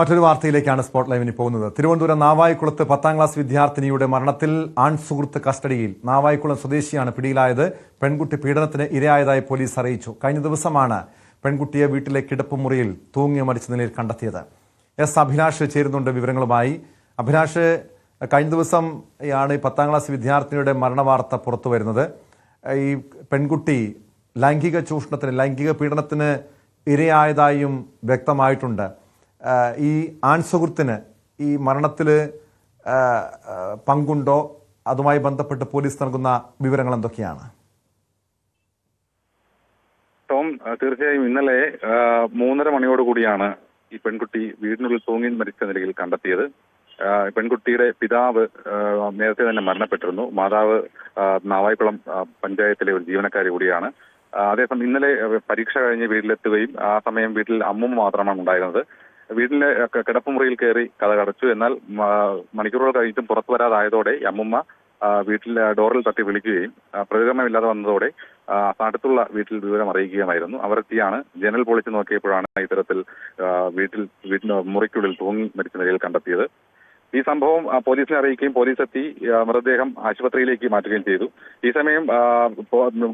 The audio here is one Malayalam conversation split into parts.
മറ്റൊരു വാർത്തയിലേക്കാണ് സ്പോട്ട് ലൈവിന് പോകുന്നത്. തിരുവനന്തപുരം നാവായിക്കുളത്ത് 10ാം ക്ലാസ് വിദ്യാർത്ഥിനിയുടെ മരണത്തിൽ ആൺ സുഹൃത്ത് കസ്റ്റഡിയിൽ. നാവായിക്കുളം സ്വദേശിയാണ് പിടിയിലായത്. പെൺകുട്ടി പീഡനത്തിന് ഇരയായതായി പോലീസ് അറിയിച്ചു. കഴിഞ്ഞ ദിവസമാണ് പെൺകുട്ടിയെ വീട്ടിലെ കിടപ്പുമുറിയിൽ തൂങ്ങി മരിച്ച നിലയിൽ കണ്ടെത്തിയത്. എസ് അഭിലാഷ് ചേരുന്നുണ്ട് വിവരങ്ങളുമായി. അഭിലാഷ്, കഴിഞ്ഞ ദിവസം ആണ് 10ാം ക്ലാസ് വിദ്യാർത്ഥിനിയുടെ മരണവാർത്ത പുറത്തു വരുന്നത്. ഈ പെൺകുട്ടി ലൈംഗിക പീഡനത്തിന് ഇരയായതായും വ്യക്തമായിട്ടുണ്ട്. ഈ ആൺ സുഹൃത്തിന് ഈ മരണത്തിൽ പങ്കുണ്ടോ? അതുമായി ബന്ധപ്പെട്ട് പോലീസ് നൽകുന്ന വിവരങ്ങൾ എന്തൊക്കെയാണ്? ടോം, തീർച്ചയായും ഇന്നലെ 3:30 മണിയോടുകൂടിയാണ് ഈ പെൺകുട്ടി വീടിനുള്ളിൽ തൂങ്ങി മരിച്ച നിലയിൽ കണ്ടെത്തിയത്. പെൺകുട്ടിയുടെ പിതാവ് നേരത്തെ തന്നെ മരണപ്പെട്ടിരുന്നു. മാതാവ് നാവായിക്കുളം പഞ്ചായത്തിലെ ഒരു ജീവനക്കാരി കൂടിയാണ്. അതേസമയം ഇന്നലെ പരീക്ഷ കഴിഞ്ഞ് വീട്ടിലെത്തുകയും ആ സമയം വീട്ടിൽ അമ്മൂമ്മ മാത്രമാണ് ഉണ്ടായിരുന്നത്. വീട്ടിലെ കിടപ്പുമുറിയിൽ കയറി കഥ കടച്ചു. എന്നാൽ മണിക്കൂറുകൾ കഴിഞ്ഞിട്ടും പുറത്തു വരാതായതോടെ അമ്മുമ്മ വീട്ടിലെ ഡോറിൽ തട്ടി വിളിക്കുകയും പ്രതികരണമില്ലാതെ വന്നതോടെ അടുത്തുള്ള വീട്ടിൽ വിവരം അറിയിക്കുകയുമായിരുന്നു. അവരെത്തിയാണ് ജനൽ പൊളിച്ചു നോക്കിയപ്പോഴാണ് ഇത്തരത്തിൽ വീട്ടിന്റെ മുറിക്കുള്ളിൽ തൂങ്ങി മരിച്ച നിലയിൽ കണ്ടെത്തിയത്. ഈ സംഭവം പോലീസിനെ അറിയിക്കുകയും പോലീസ് എത്തി മൃതദേഹം ആശുപത്രിയിലേക്ക് മാറ്റുകയും ചെയ്തു. ഈ സമയം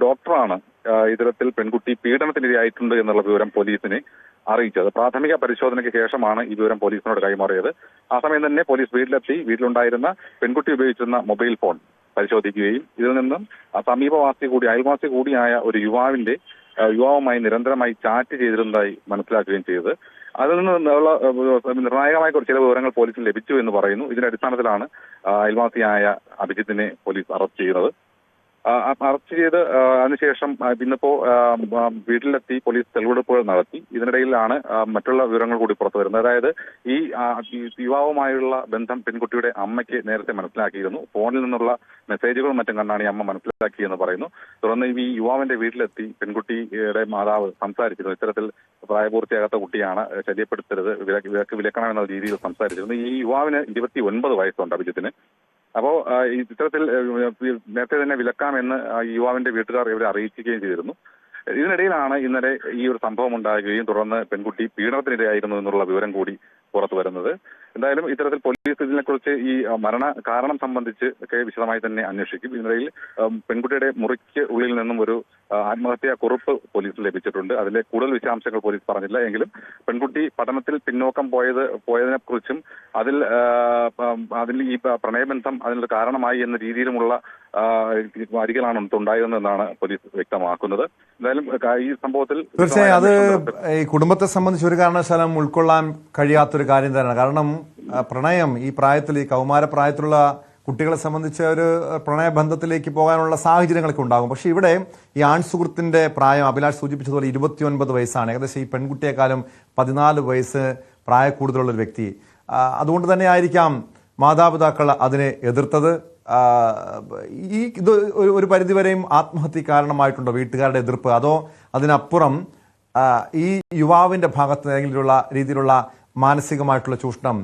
ഡോക്ടറാണ് ഇത്തരത്തിൽ പെൺകുട്ടി പീഡനത്തിനിരയായിട്ടുണ്ട് എന്നുള്ള വിവരം പോലീസിനെ അറിയിച്ചത്. പ്രാഥമിക പരിശോധനയ്ക്ക് ശേഷമാണ് ഈ വിവരം പോലീസിനോട് കൈമാറിയത്. ആ സമയം തന്നെ പോലീസ് വീട്ടിലെത്തി വീട്ടിലുണ്ടായിരുന്ന പെൺകുട്ടി ഉപയോഗിച്ചിരുന്ന മൊബൈൽ ഫോൺ പരിശോധിക്കുകയും ഇതിൽ നിന്നും അയൽവാസി കൂടിയായ ഒരു യുവാവുമായി നിരന്തരമായി ചാറ്റ് ചെയ്തിരുന്നതായി മനസ്സിലാക്കുകയും ചെയ്തത്. അതിൽ നിന്നുള്ള നിർണായകമായ ചില വിവരങ്ങൾ പോലീസിന് ലഭിച്ചു എന്ന് പറയുന്നു. ഇതിന്റെ അടിസ്ഥാനത്തിലാണ് അയൽവാസിയായ അഭിജിത്തിനെ പോലീസ് അറസ്റ്റ് ചെയ്തത്. അറസ്റ്റ് ചെയ്ത് അതിനുശേഷം ഇന്നിപ്പോ വീട്ടിലെത്തി പോലീസ് തെളിവെടുപ്പുകൾ നടത്തി. ഇതിനിടയിലാണ് മറ്റുള്ള വിവരങ്ങൾ കൂടി പുറത്തു വരുന്നത്. അതായത് ഈ യുവാവുമായുള്ള ബന്ധം പെൺകുട്ടിയുടെ അമ്മയ്ക്ക് നേരത്തെ മനസ്സിലാക്കിയിരുന്നു. ഫോണിൽ നിന്നുള്ള മെസ്സേജുകളും മറ്റും കണ്ടാണ് ഈ അമ്മ മനസ്സിലാക്കിയെന്ന് പറയുന്നു. തുടർന്ന് ഈ യുവാവിന്റെ വീട്ടിലെത്തി പെൺകുട്ടിയുടെ മാതാവ് സംസാരിച്ചിരുന്നു. ഇത്തരത്തിൽ പ്രായപൂർത്തിയാകാത്ത കുട്ടിയാണ്, ശല്യപ്പെടുത്തരുത്, വിലക്കണമെന്ന രീതിയിൽ സംസാരിച്ചിരുന്നു. ഈ യുവാവിന് 29 വയസ്സുണ്ട്, അഭിജിത്തിന്. അപ്പോ ഇത്തരത്തിൽ നേരത്തെ തന്നെ വിലക്കാമെന്ന് യുവാവിന്റെ വീട്ടുകാർ ഇവരെ അറിയിക്കുകയും ചെയ്തിരുന്നു. ഇതിനിടയിലാണ് ഇന്നലെ ഈ ഒരു സംഭവം ഉണ്ടാകുകയും തുടർന്ന് പെൺകുട്ടി പീഡനത്തിനിരയായിരുന്നു എന്നുള്ള വിവരം കൂടി പുറത്തു വരുന്നത്. എന്തായാലും ഇത്തരത്തിൽ പോലീസ് ഇതിനെക്കുറിച്ച് ഈ മരണ കാരണം സംബന്ധിച്ച് ഒക്കെ വിശദമായി തന്നെ അന്വേഷിക്കും. ഇതിനിടയിൽ പെൺകുട്ടിയുടെ മുറിക്ക് ഉള്ളിൽ നിന്നും ഒരു ആത്മഹത്യാ കുറിപ്പ് പോലീസിന് ലഭിച്ചിട്ടുണ്ട്. അതിലെ കൂടുതൽ വിശദാംശങ്ങൾ പോലീസ് പറഞ്ഞില്ല. എങ്കിലും പെൺകുട്ടി പഠനത്തിൽ പിന്നോക്കം പോയതിനെ കുറിച്ചും അതിൽ ഈ പ്രണയബന്ധം അതിനുള്ള കാരണമായി എന്ന രീതിയിലുമുള്ള അരികളാണ് ഉണ്ടായിരുന്നതെന്നാണ് പോലീസ് വ്യക്തമാക്കുന്നത്. എന്തായാലും ഈ സംഭവത്തിൽ തീർച്ചയായും അത് ഈ കുടുംബത്തെ സംബന്ധിച്ച് ഒരു കാരണവശാലും ഉൾക്കൊള്ളാൻ കഴിയാത്തൊരു കാര്യം തന്നെയാണ്. കാരണം പ്രണയം ഈ പ്രായത്തിൽ, ഈ കൗമാരപ്രായത്തിലുള്ള കുട്ടികളെ സംബന്ധിച്ച് ഒരു പ്രണയബന്ധത്തിലേക്ക് പോകാനുള്ള സാഹചര്യങ്ങളൊക്കെ ഉണ്ടാകും. പക്ഷേ ഇവിടെ ഈ ആൺ സുഹൃത്തിന്റെ പ്രായം അഭിലാഷ് സൂചിപ്പിച്ചതുപോലെ 29 വയസ്സാണ്. ഏകദേശം ഈ പെൺകുട്ടിയെക്കാളും 14 വയസ്സ് പ്രായ കൂടുതലുള്ളൊരു വ്യക്തി. അതുകൊണ്ട് തന്നെ ആയിരിക്കാം മാതാപിതാക്കൾ അതിനെ എതിർത്തത്. ഇത് ഒരു പരിധിവരെയും ആത്മഹത്യ കാരണമായിട്ടുണ്ടോ വീട്ടുകാരുടെ എതിർപ്പ്? അതോ അതിനപ്പുറം ഈ യുവാവിന്റെ ഭാഗത്ത് ഏതെങ്കിലും രീതിയിലുള്ള മാനസികമായിട്ടുള്ള ചൂഷണം,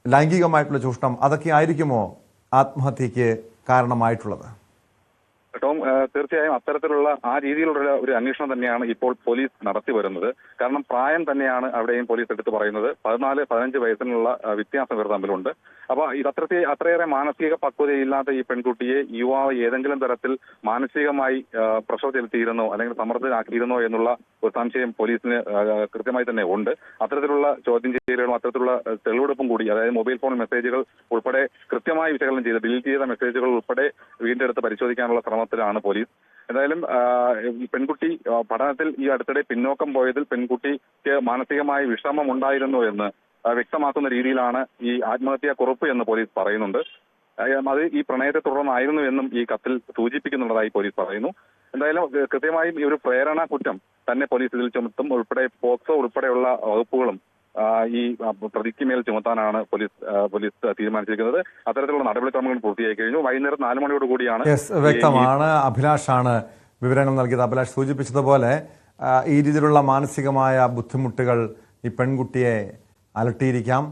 ലൈംഗികമായിട്ടുള്ള ചൂഷണം, അതൊക്കെ ആയിരിക്കുമോ ആത്മഹത്യക്ക് കാരണമായിട്ടുള്ളത്? ടോം, തീർച്ചയായും അത്തരത്തിലുള്ള ആ രീതിയിലുള്ള ഒരു അന്വേഷണം തന്നെയാണ് ഇപ്പോൾ പോലീസ് നടത്തി വരുന്നത്. കാരണം പ്രായം തന്നെയാണ് അവിടെയും പോലീസ് എടുത്ത് പറയുന്നത്. 14-15 വയസ്സിനുള്ള വ്യത്യാസം ഇവർ തമ്മിലുണ്ട്. അപ്പൊ അത്രയേറെ മാനസിക പക്വതയില്ലാത്ത ഈ പെൺകുട്ടിയെ യുവാവ് ഏതെങ്കിലും തരത്തിൽ മാനസികമായി പ്രഷർ ചെലുത്തിയിരുന്നോ അല്ലെങ്കിൽ സമ്മർദ്ദത്തിലാക്കിയിരുന്നോ എന്നുള്ള ഒരു സംശയം പോലീസിന് കൃത്യമായി തന്നെ ഉണ്ട്. അത്തരത്തിലുള്ള ചോദ്യം ചെയ്യലുകളും അത്തരത്തിലുള്ള തെളിവെടുപ്പും കൂടി, അതായത് മൊബൈൽ ഫോൺ മെസ്സേജുകൾ ഉൾപ്പെടെ കൃത്യമായി വിശകലനം ചെയ്ത് ഡിലീറ്റ് ചെയ്ത മെസ്സേജുകൾ ഉൾപ്പെടെ വീണ്ടെടുത്ത് പരിശോധിക്കാനുള്ള ശ്രമത്തിലാണ് പോലീസ്. എന്തായാലും പെൺകുട്ടി പഠനത്തിൽ ഈ അടുത്തിടെ പിന്നോക്കം പോയതിൽ പെൺകുട്ടിക്ക് മാനസികമായ വിഷമം ഉണ്ടായിരുന്നു എന്ന് വ്യക്തമാക്കുന്ന രീതിയിലാണ് ഈ ആത്മഹത്യാ കുറിപ്പ് എന്ന് പോലീസ് പറയുന്നുണ്ട്. അത് ഈ പ്രണയത്തെ തുടർന്നായിരുന്നു എന്നും ഈ കത്തിൽ സൂചിപ്പിക്കുന്നുള്ളതായി പോലീസ് പറയുന്നു. എന്തായാലും കൃത്യമായും ഈ ഒരു പ്രേരണ കുറ്റം തന്നെ പോലീസ് ഇതിൽ ചുമത്തും. ഉൾപ്പെടെ പോക്സോ ഉൾപ്പെടെയുള്ള വകുപ്പുകളും ഈ പ്രതിക്ക് മേൽ ചുമത്താനാണ് പോലീസ് തീരുമാനിച്ചിരിക്കുന്നത്. അത്തരത്തിലുള്ള നടപടിക്രമങ്ങൾ പൂർത്തിയായി കഴിഞ്ഞു. വൈകുന്നേരം 4 മണിയോടുകൂടിയാണ്. വ്യക്തമാണ്. അഭിലാഷാണ് വിവരങ്ങൾ നൽകിയത്. അഭിലാഷ് സൂചിപ്പിച്ചതുപോലെ ഈ രീതിയിലുള്ള മാനസികമായ ബുദ്ധിമുട്ടുകൾ ഈ പെൺകുട്ടിയെ അലട്ടിയിരിക്കാം.